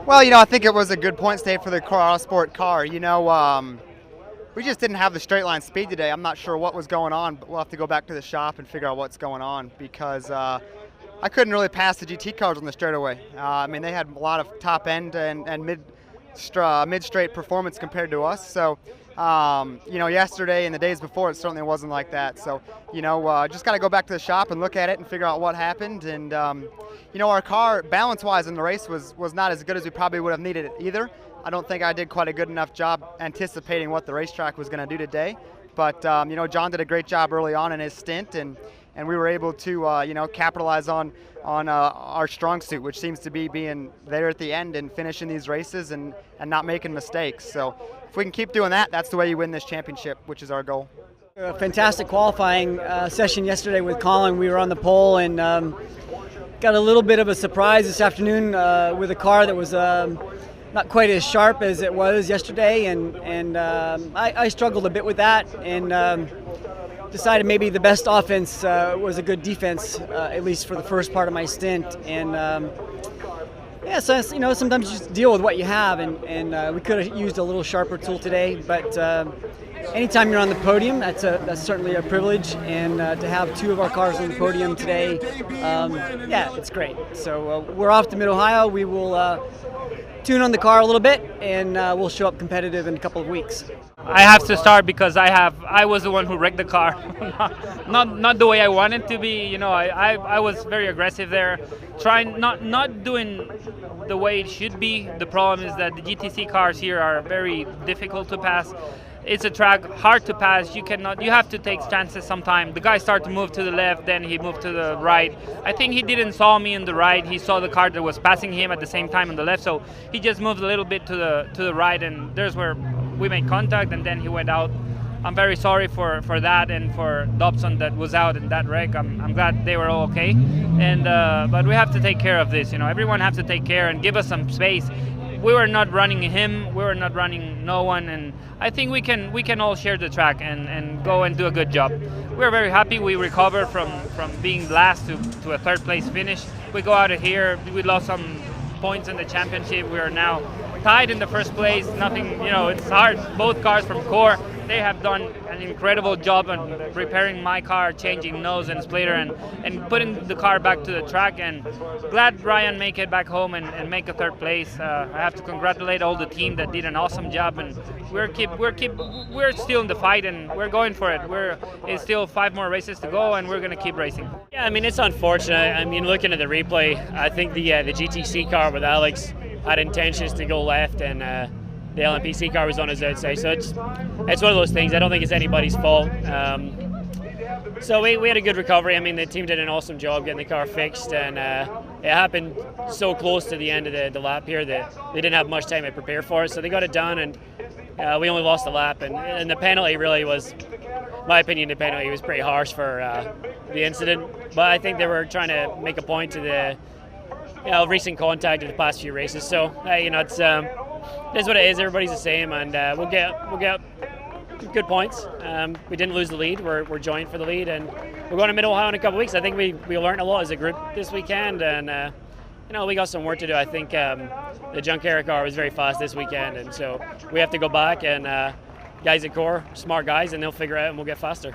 Well, I think it was a good point state for the autosport car. We just didn't have the straight line speed today. I'm not sure what was going on, but we'll have to go back to the shop and figure out what's going on because I couldn't really pass the GT cars on the straightaway. They had a lot of top end and mid-straight performance compared to us. So, yesterday and the days before, it certainly wasn't like that. So, just got to go back to the shop and look at it and figure out what happened. And, our car, balance-wise in the race, was not as good as we probably would have needed it either. I don't think I did quite a good enough job anticipating what the racetrack was going to do today. But, John did a great job early on in his stint, and we were able to, capitalize on our strong suit, which seems to be being there at the end and finishing these races and not making mistakes. So if we can keep doing that, that's the way you win this championship, which is our goal. A fantastic qualifying session yesterday with Colin. We were on the pole and got a little bit of a surprise this afternoon with a car that was not quite as sharp as it was yesterday, and I struggled a bit with that and decided maybe the best offense was a good defense, at least for the first part of my stint. And so sometimes you just deal with what you have, and we could have used a little sharper tool today. But anytime you're on the podium, that's certainly a privilege. And to have two of our cars on the podium today, it's great. So we're off to Mid-Ohio. We will tune on the car a little bit, and we'll show up competitive in a couple of weeks. I have to start because I was the one who wrecked the car. not the way I wanted to be. I was very aggressive there, trying not doing the way it should be. The problem is that the GTC cars here are very difficult to pass. It's a track hard to pass. You have to take chances sometimes. The guy started to move to the left, then he moved to the right. I think he didn't saw me in the right. He saw the car that was passing him at the same time on the left, so he just moved a little bit to the right, and there's where we made contact, and then he went out. I'm very sorry for that and for Dobson that was out in that wreck. I'm glad they were all okay, and but we have to take care of this. Everyone has to take care and give us some space. We were not running him, we were not running no one, and I think we can all share the track and go and do a good job. We're very happy we recovered from being last to a third place finish. We go out of here, we lost some points in the championship. We are now tied in the first place. Nothing, it's hard. Both cars from Core, they have done an incredible job on repairing my car, changing nose and splitter, and putting the car back to the track. And glad Ryan make it back home and make a third place. I have to congratulate all the team that did an awesome job, and we're still in the fight, and we're going for it. It's still 5 more races to go, and we're going to keep racing. Yeah, it's unfortunate. Looking at the replay, I think the GTC car with Alex had intentions to go left, and the LMPC car was on his outside. So it's one of those things. I don't think it's anybody's fault. So we had a good recovery. The team did an awesome job getting the car fixed, and it happened so close to the end of the lap here that they didn't have much time to prepare for it. So they got it done, and we only lost a lap. And the penalty really was, in my opinion, the penalty was pretty harsh for the incident. But I think they were trying to make a point to the recent contact in the past few races. So it's what it is. Everybody's the same, and we'll get good points. We didn't lose the lead. We're joint for the lead, and we're going to Mid-Ohio in a couple of weeks. I think we learned a lot as a group this weekend, and we got some work to do. I think the Junkyard car was very fast this weekend, and so we have to go back, and guys at Core, smart guys, and they'll figure it out, and we'll get faster.